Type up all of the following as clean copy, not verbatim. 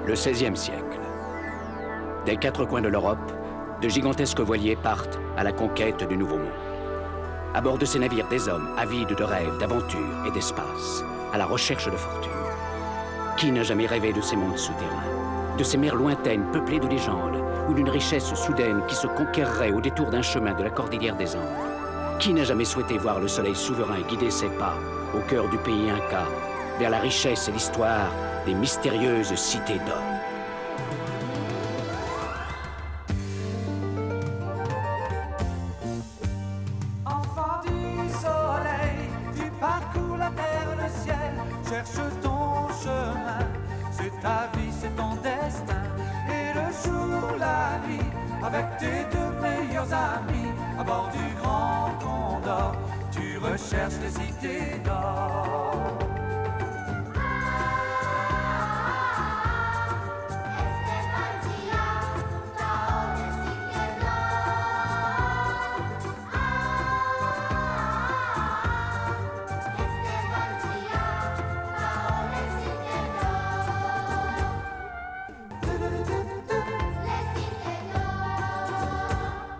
Le XVIe siècle. Des quatre coins de l'Europe, de gigantesques voiliers partent à la conquête du Nouveau Monde. À bord de ces navires, des hommes avides de rêves, d'aventures et d'espace, à la recherche de fortune. Qui n'a jamais rêvé de ces mondes souterrains, de ces mers lointaines peuplées de légendes, ou d'une richesse soudaine qui se conquerrait au détour d'un chemin de la cordillère des Andes? Qui n'a jamais souhaité voir le soleil souverain guider ses pas au cœur du pays Inca, vers la richesse et l'histoire des mystérieuses cités d'or? Enfant du soleil, tu parcours la terre, le ciel, cherche ton chemin. C'est ta vie, c'est ton destin. Et le jour, la nuit, avec tes deux meilleurs amis, à bord du Grand Condor, tu recherches les cités d'or.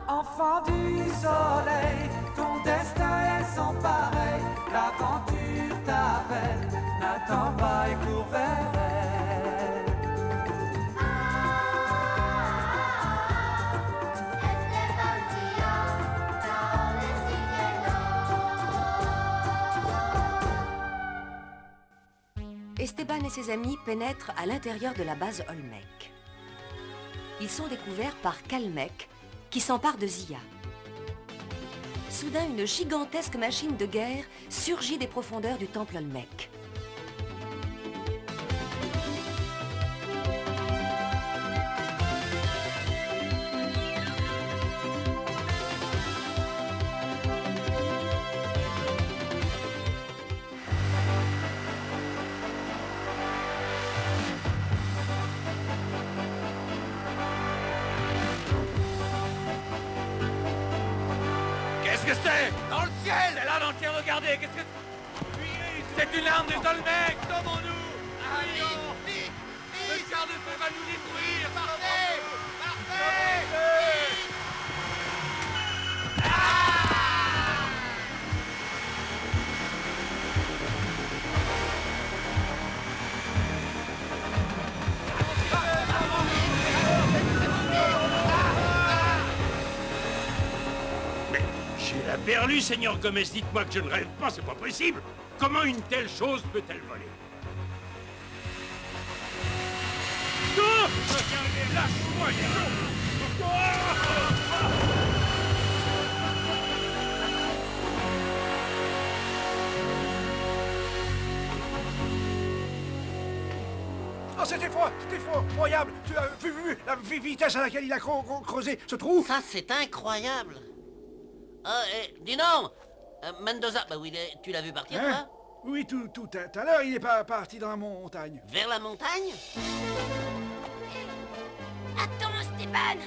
Enfant du soleil, ton destin est sans pareil. L'aventure t'appelle, n'attends pas et cours vers elle. Esteban et ses amis pénètrent à l'intérieur de la base Olmec. Ils sont découverts par Calmec, qui s'empare de Zia. Soudain, une gigantesque machine de guerre surgit des profondeurs du temple Olmec. Qu'est-ce que c'est? Dans le ciel! C'est là dans le ciel, regardez! Qu'est-ce que c'est? C'est une arme des Olmecs! Sauvons-nous! Fuyons! Le char de feu va nous détruire! Partez! Partez! J'ai la berlue, Seigneur Gomez, dites-moi que je ne rêve pas, c'est pas possible. Comment une telle chose peut-elle voler? Non! Lâche-moi, Oh, c'était effroyable. Tu as vu la vitesse à laquelle il a creusé ce trou? Ça, c'est incroyable. Ah, dis donc, Mendoza, bah oui, tu l'as vu partir, Hein? toi? Oui, tout à l'heure, il est pas parti dans la montagne. Vers la montagne? Attends, Esteban!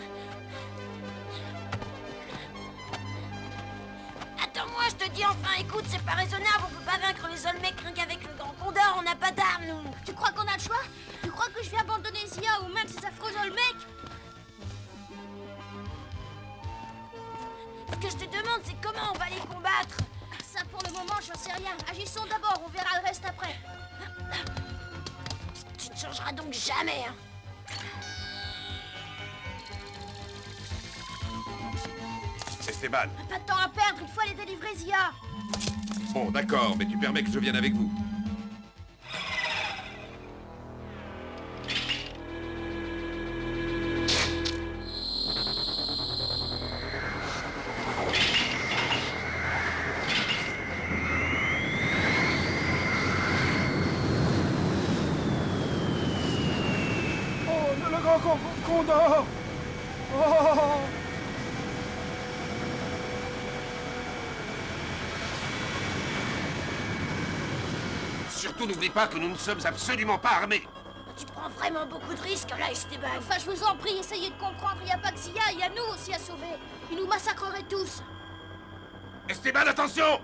Attends-moi, je te dis enfin, écoute, c'est pas raisonnable, on peut pas vaincre les Olmecs rien qu'avec le Grand Condor, on n'a pas d'armes, nous! Tu crois qu'on a le choix? Tu crois que je vais abandonner Zia aux mains de ces affreux Olmecs? Ce que je te demande, c'est comment on va les combattre? Ça, pour le moment, j'en sais rien. Agissons d'abord, on verra le reste après. Tu ne changeras donc jamais, hein? Esteban. Pas de temps à perdre, il faut aller délivrer Zia. Bon, d'accord, mais tu permets que je vienne avec vous. Oh, le grand condor! Oh! Surtout n'oublie pas que nous ne sommes absolument pas armés. Tu prends vraiment beaucoup de risques là, Esteban. Enfin, je vous en prie, essayez de comprendre, il n'y a pas que Zia, il y a nous aussi à sauver. Ils nous massacreraient tous. Esteban, attention!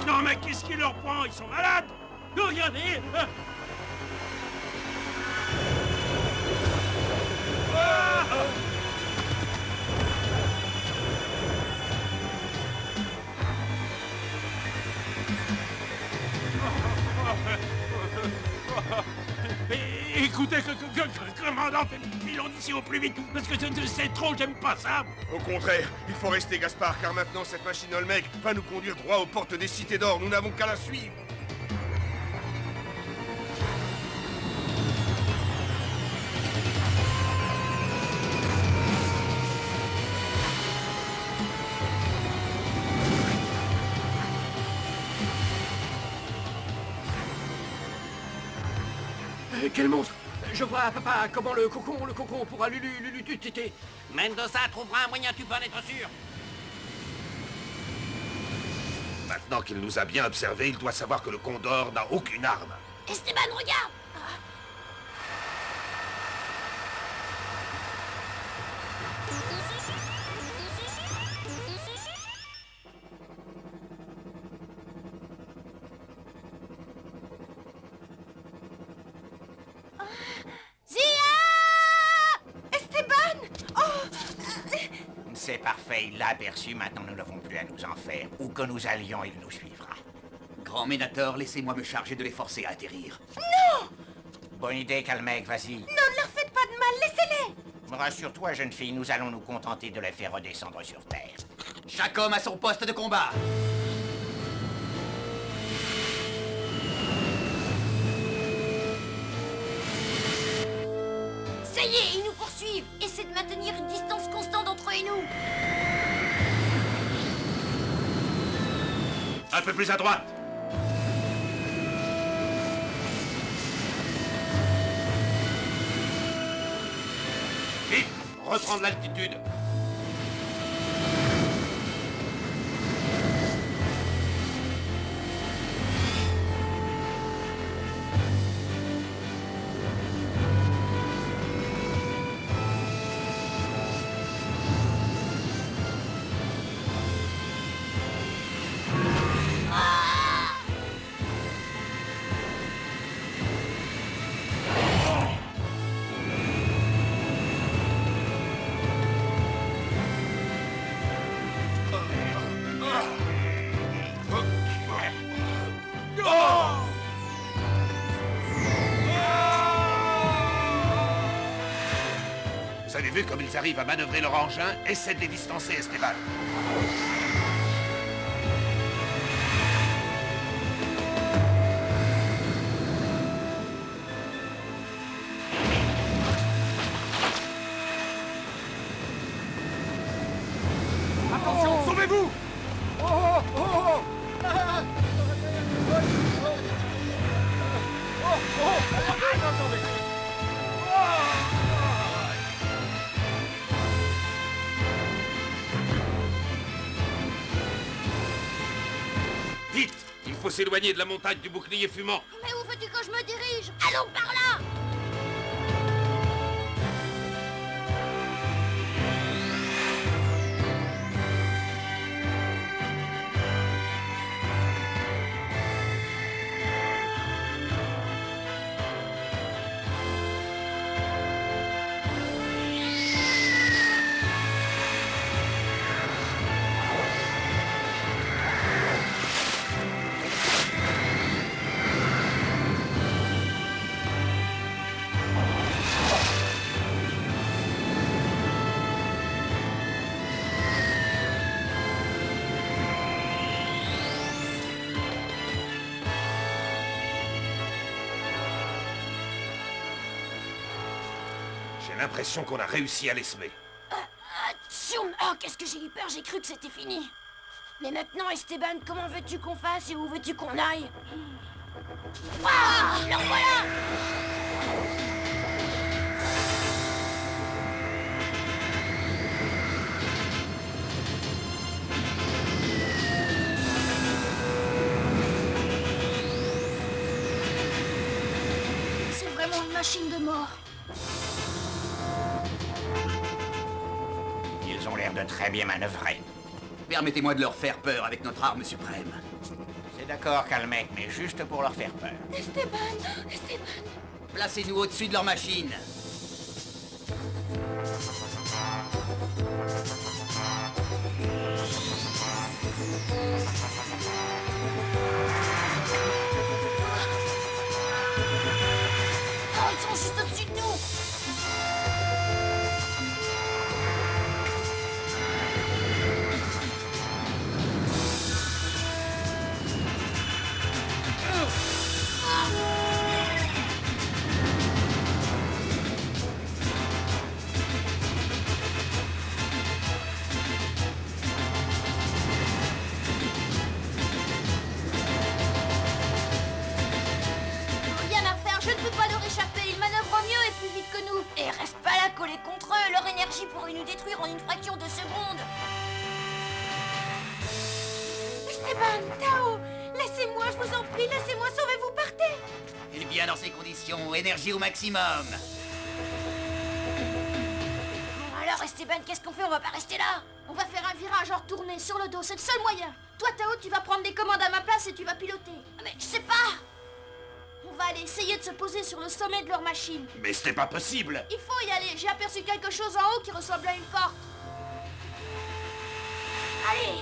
Non, mais qu'est-ce qui leur prend? Ils sont malades. Regardez. Écoutez, commandant, filons d'ici au plus vite, parce que c'est trop, j'aime pas ça. Au contraire, il faut rester, Gaspard, car maintenant cette machine Olmec va nous conduire droit aux portes des cités d'or. Nous n'avons qu'à la suivre. Quel monstre! Je vois, papa, comment le cocon pourra lutter. Mendoza trouvera un moyen, tu peux en être sûr. Maintenant qu'il nous a bien observés, il doit savoir que le Condor n'a aucune arme. Esteban, regarde! C'est parfait, il l'a aperçu, maintenant nous n'avons plus à nous en faire. Où que nous allions, il nous suivra. Grand Ménator, laissez-moi me charger de les forcer à atterrir. Non! Bonne idée, Calmec, vas-y. Non, ne leur faites pas de mal, laissez-les! Rassure-toi, jeune fille, nous allons nous contenter de les faire redescendre sur Terre. Chaque homme à son poste de combat. Ça y est, ils nous poursuivent! Essaie de maintenir une distance constante entre eux et nous! Un peu plus à droite. Vite, reprendre l'altitude. Vous avez vu comme ils arrivent à manœuvrer leur engin? Essaie de les distancer, Esteban. Attention, sauvez-vous! Oh, oh, oh, oh. Ah. Oh, oh. Attendez. Vite! Il faut s'éloigner de la montagne du bouclier fumant. Mais où veux-tu que je me dirige? Allons par là! J'ai l'impression qu'on a réussi à les semer. Attention! Oh, qu'est-ce que j'ai eu peur, j'ai cru que c'était fini. Mais maintenant, Esteban, comment veux-tu qu'on fasse et où veux-tu qu'on aille? Ah! Le voilà! C'est vraiment une machine de mort. Ils ont l'air de très bien manœuvrer. Permettez-moi de leur faire peur avec notre arme suprême. d'accord, Calmec, mais juste pour leur faire peur. Esteban. Placez-nous au-dessus de leur machine. Oh, ils sont juste au-dessus de nous. Rien à faire, je ne peux pas leur échapper. Ils manœuvrent mieux et plus vite que nous. Et reste pas là collés contre eux. Leur énergie pourrait nous détruire en une fraction de seconde. Esteban, Tao, laissez-moi, je vous en prie, laissez-moi, sauvez-vous, partez. Eh bien, dans ces conditions, énergie au maximum. Bon alors Esteban, qu'est-ce qu'on fait? On va pas rester là. On va faire un virage en retournée sur le dos, c'est le seul moyen. Toi, Tao, tu vas prendre les commandes à ma place et tu vas piloter. Mais je sais pas. On va aller essayer de se poser sur le sommet de leur machine. Mais c'était pas possible. Il faut y aller, j'ai aperçu quelque chose en haut qui ressemble à une porte. Allez.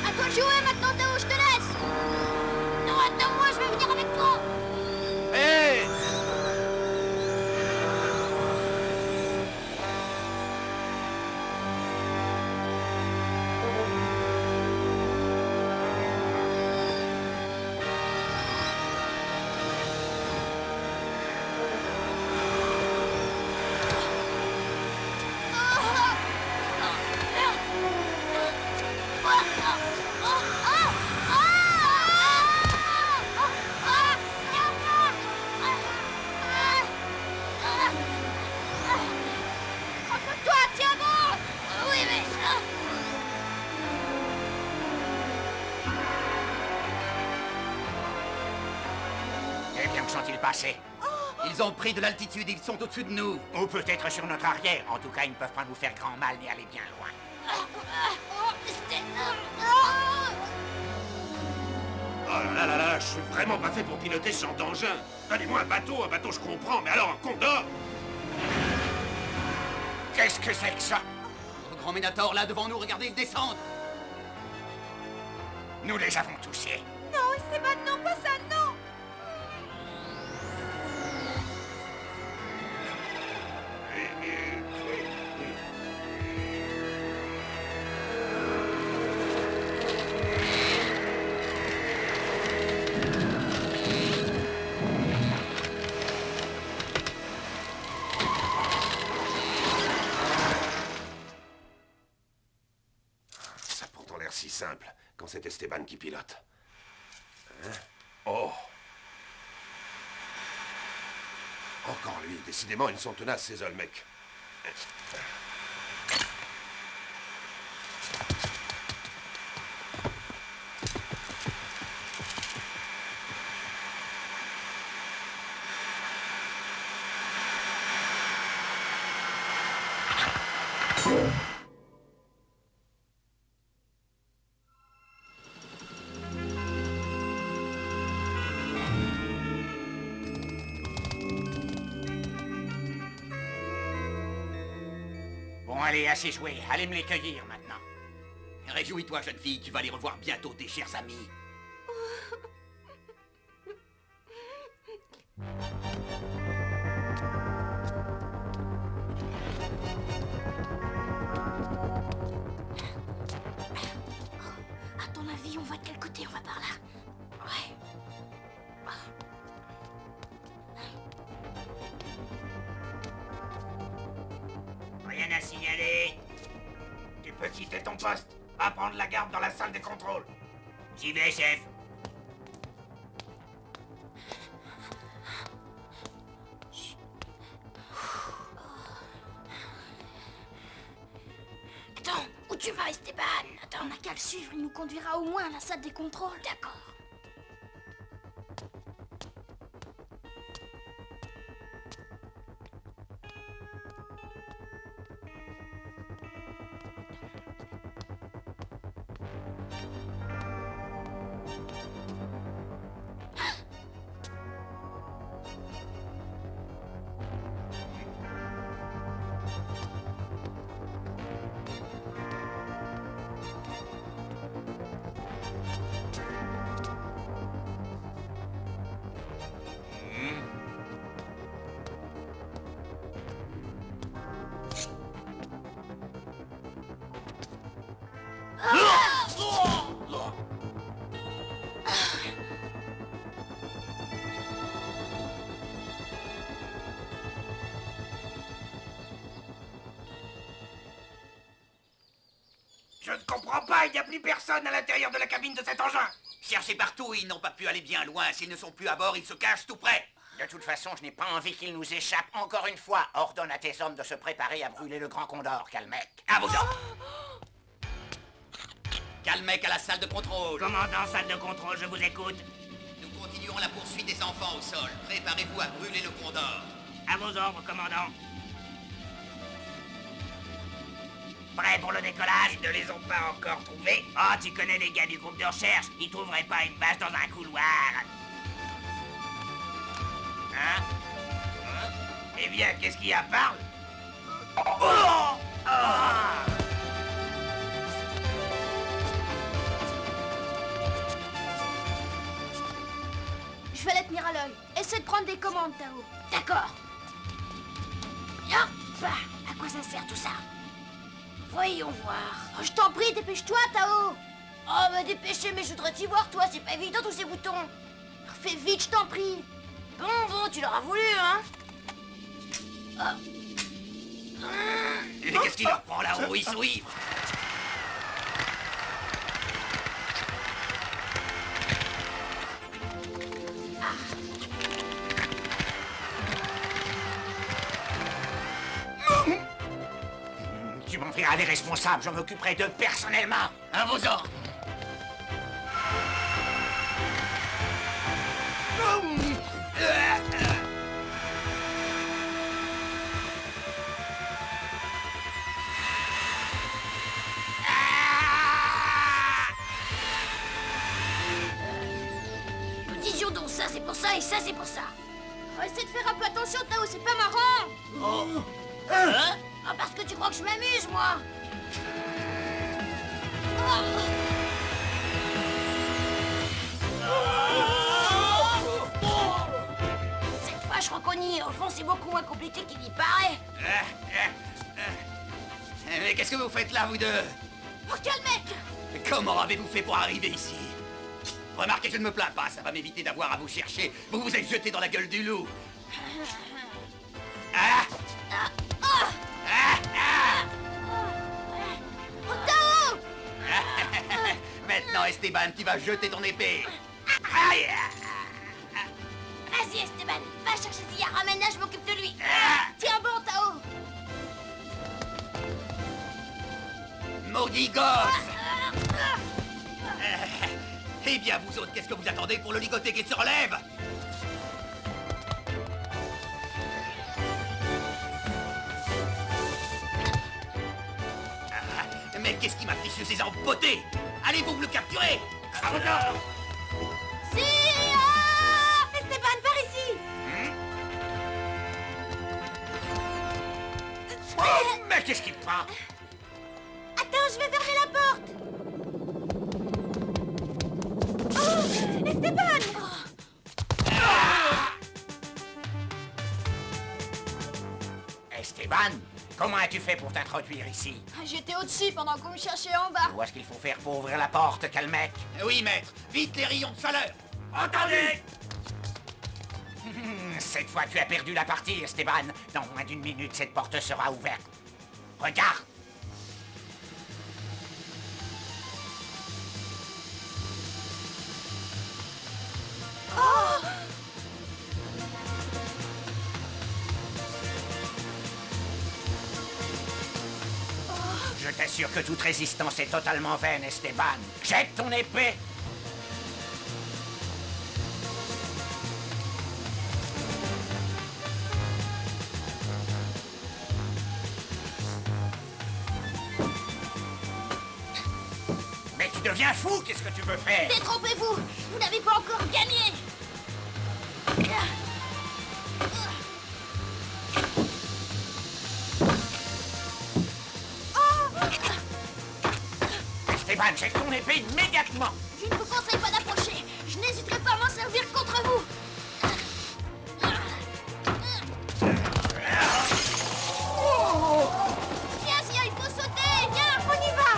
À toi de jouer maintenant, Tao, je te laisse. Non, attends-moi, je vais venir avec toi. Hé Toi, tiens bon. Oui, mais... Eh bien, que sont-ils passés? Ils ont pris de l'altitude, ils sont au-dessus de nous. Ou peut-être sur notre arrière. En tout cas, ils ne peuvent pas nous faire grand mal ni aller bien loin. Oh là là là, je suis vraiment pas fait pour piloter ce genre d'engin. Donnez-moi un bateau je comprends, mais alors un condor? Qu'est-ce que c'est que ça? Le grand Ménator, là, devant nous, regardez, ils descendent. Nous les avons touchés. Non, Esteban, non, pas ça, non. Ça a pourtant l'air si simple quand c'est Esteban qui pilote. Hein? Oh! Encore lui, décidément, ils sont tenaces, ces Olmecs. Bon, allez, assez joué. Allez me les cueillir maintenant. Réjouis-toi, jeune fille, tu vas les revoir bientôt, tes chers amis. À ton avis, on va de quel côté? On va par là. Ouais. Rien à signaler. Tu peux quitter ton poste. Va prendre la garde dans la salle de contrôle. J'y vais, chef. Attends, où tu vas, Esteban? Attends. On n'a qu'à le suivre, il nous conduira au moins à la salle des contrôles. D'accord. Je ne comprends pas, il n'y a plus personne à l'intérieur de la cabine de cet engin. Cherchez partout, ils n'ont pas pu aller bien loin. S'ils ne sont plus à bord, ils se cachent tout près. De toute façon, je n'ai pas envie qu'ils nous échappent encore une fois. Ordonne à tes hommes de se préparer à brûler le Grand Condor, Calmec. À vos ordres. Calmec à la salle de contrôle. Commandant, salle de contrôle, je vous écoute. Nous continuerons la poursuite des enfants au sol. Préparez-vous à brûler le Condor. À vos ordres, commandant. Prêt pour le décollage? Ils ne les ont pas encore trouvés. Oh, tu connais les gars du groupe de recherche. Ils trouveraient pas une vache dans un couloir. Hein? Eh bien, qu'est-ce qu'il y a? Parle. Oh! Ah! Je vais les tenir à l'œil. Essaie de prendre des commandes, Tao. D'accord. Hop, à quoi ça sert tout ça? Voyons voir. Oh, je t'en prie, dépêche-toi, Tao. Oh, bah dépêchez, mais je voudrais t'y voir, toi. C'est pas évident, tous ces boutons. Fais vite, je t'en prie. Bon, tu l'auras voulu, hein? Et qu'est-ce qu'il leur prend là-haut? Ils sont ivres. Tu m'en feras les responsables, je m'occuperai d'eux personnellement. À vos ordres. Nous disions donc ça, c'est pour ça, et ça, c'est pour ça. Oh, essaie de faire un peu attention, Tao, c'est pas marrant. Oh. Hein? Ah, parce que tu crois que je m'amuse, moi. Cette fois, je crois qu'on y est. Au fond, c'est beaucoup moins compliqué qu'il y paraît. Mais qu'est-ce que vous faites là, vous deux? Oh, Calmec! Comment avez-vous fait pour arriver ici? Remarquez, je ne me plains pas, ça va m'éviter d'avoir à vous chercher. Vous vous êtes jeté dans la gueule du loup. Ah! Oh, Tao! Maintenant, Esteban, tu vas jeter ton épée. Aïe! Vas-y, Esteban, va chercher Zia, ramène-la, je m'occupe de lui. Tiens bon, Tao! Maudit gosse! Eh bien, vous autres, qu'est-ce que vous attendez pour le ligoter qui se relève? Mais qu'est-ce qui m'a fichu ces empotés? Allez-vous me le capturer? À vos ordres! Zia! Esteban, par ici! Oh, mais qu'est-ce qu'il prend? Attends, je vais fermer la porte! Oh! Esteban! Esteban, comment as-tu fait pour t'introduire ici? J'étais au-dessus pendant qu'on me cherchait en bas. Tu vois ce qu'il faut faire pour ouvrir la porte, Calmec? Oui, maître. Vite les rayons de chaleur. Attendez! Cette fois, tu as perdu la partie, Esteban. Dans moins d'une minute, cette porte sera ouverte. Regarde! Oh! Je t'assure que toute résistance est totalement vaine, Esteban. Jette ton épée! Mais tu deviens fou, qu'est-ce que tu veux faire? Détrompez-vous! Vous n'avez pas encore gagné! Esteban, jette ton épée immédiatement! Je ne vous conseille pas d'approcher. Je n'hésiterai pas à m'en servir contre vous. Viens, Zia, il faut sauter. Viens, on y va.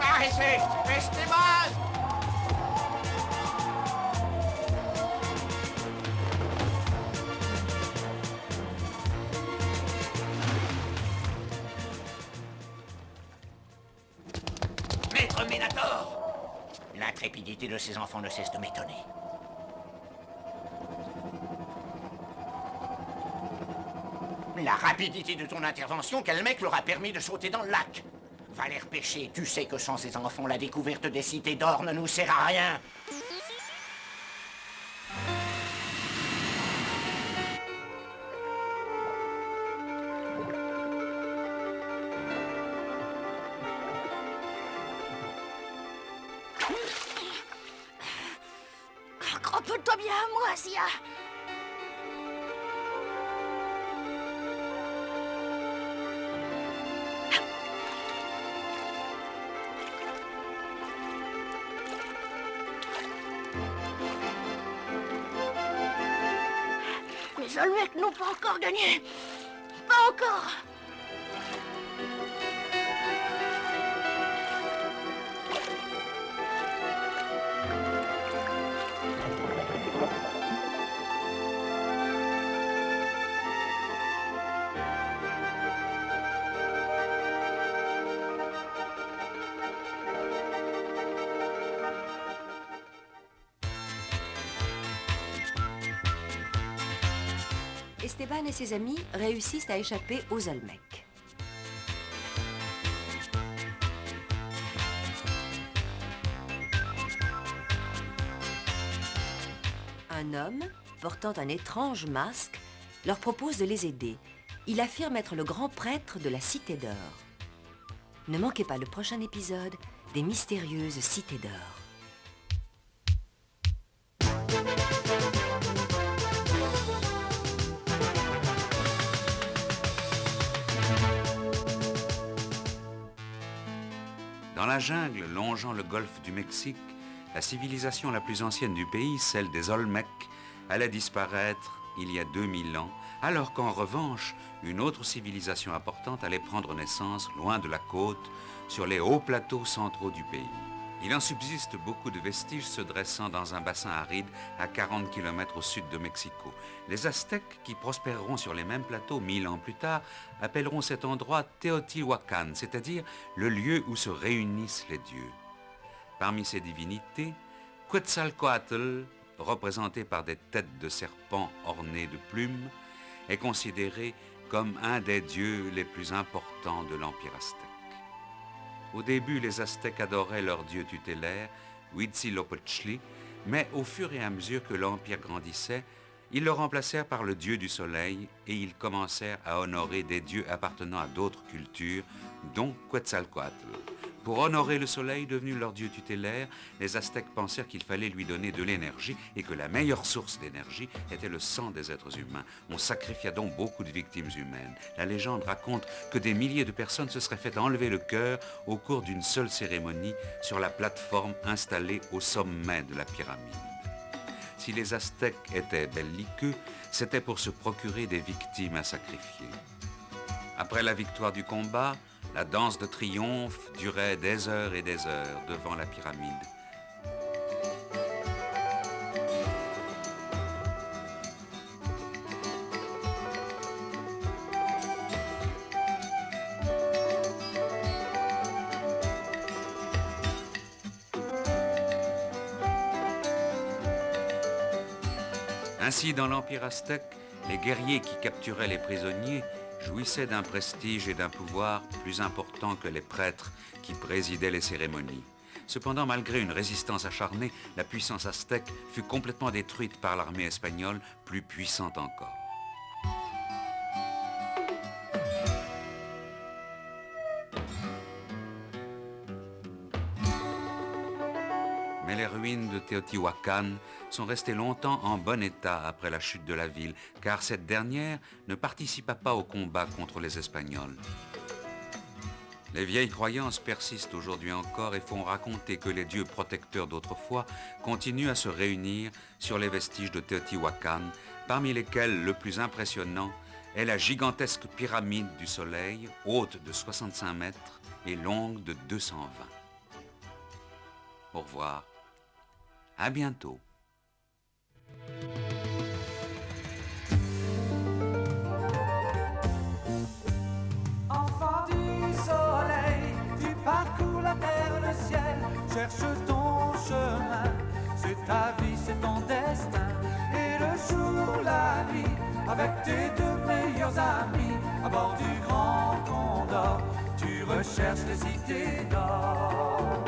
Arrêtez! Esteban! Amenator! L'intrépidité de ces enfants ne cesse de m'étonner. La rapidité de ton intervention, Calmec, leur a permis de sauter dans le lac. Va les repêcher, tu sais que sans ces enfants, la découverte des cités d'or ne nous sert à rien. Accrope-toi bien à moi, Zia. Les Olmecs n'ont pas encore gagné. Pas encore. Esteban et ses amis réussissent à échapper aux Olmecs. Un homme, portant un étrange masque, leur propose de les aider. Il affirme être le grand prêtre de la Cité d'Or. Ne manquez pas le prochain épisode des mystérieuses Cités d'Or. Dans la jungle longeant le golfe du Mexique, la civilisation la plus ancienne du pays, celle des Olmecs, allait disparaître il y a 2000 ans, alors qu'en revanche, une autre civilisation importante allait prendre naissance loin de la côte, sur les hauts plateaux centraux du pays. Il en subsiste beaucoup de vestiges se dressant dans un bassin aride à 40 km au sud de Mexico. Les Aztèques, qui prospéreront sur les mêmes plateaux 1000 ans plus tard, appelleront cet endroit Teotihuacan, c'est-à-dire le lieu où se réunissent les dieux. Parmi ces divinités, Quetzalcoatl, représenté par des têtes de serpents ornées de plumes, est considéré comme un des dieux les plus importants de l'Empire aztèque. Au début, les Aztèques adoraient leur dieu tutélaire, Huitzilopochtli, mais au fur et à mesure que l'Empire grandissait, ils le remplacèrent par le dieu du soleil et ils commencèrent à honorer des dieux appartenant à d'autres cultures, dont Quetzalcoatl. Pour honorer le soleil devenu leur dieu tutélaire, les Aztèques pensèrent qu'il fallait lui donner de l'énergie et que la meilleure source d'énergie était le sang des êtres humains. On sacrifia donc beaucoup de victimes humaines. La légende raconte que des milliers de personnes se seraient fait enlever le cœur au cours d'une seule cérémonie sur la plateforme installée au sommet de la pyramide. Si les Aztèques étaient belliqueux, c'était pour se procurer des victimes à sacrifier. Après la victoire du combat, la danse de triomphe durait des heures et des heures devant la pyramide. Ainsi, dans l'Empire aztèque, les guerriers qui capturaient les prisonniers jouissaient d'un prestige et d'un pouvoir plus importants que les prêtres qui présidaient les cérémonies. Cependant, malgré une résistance acharnée, la puissance aztèque fut complètement détruite par l'armée espagnole, plus puissante encore. Mais les ruines de Teotihuacan sont restées longtemps en bon état après la chute de la ville, car cette dernière ne participa pas au combat contre les Espagnols. Les vieilles croyances persistent aujourd'hui encore et font raconter que les dieux protecteurs d'autrefois continuent à se réunir sur les vestiges de Teotihuacan, parmi lesquels le plus impressionnant est la gigantesque pyramide du Soleil, haute de 65 mètres et longue de 220. Au revoir. À bientôt. Enfant du soleil, tu parcours la terre, le ciel, avec tes deux meilleurs amis à bord du Grand Condor. Tu recherches les cités d'or.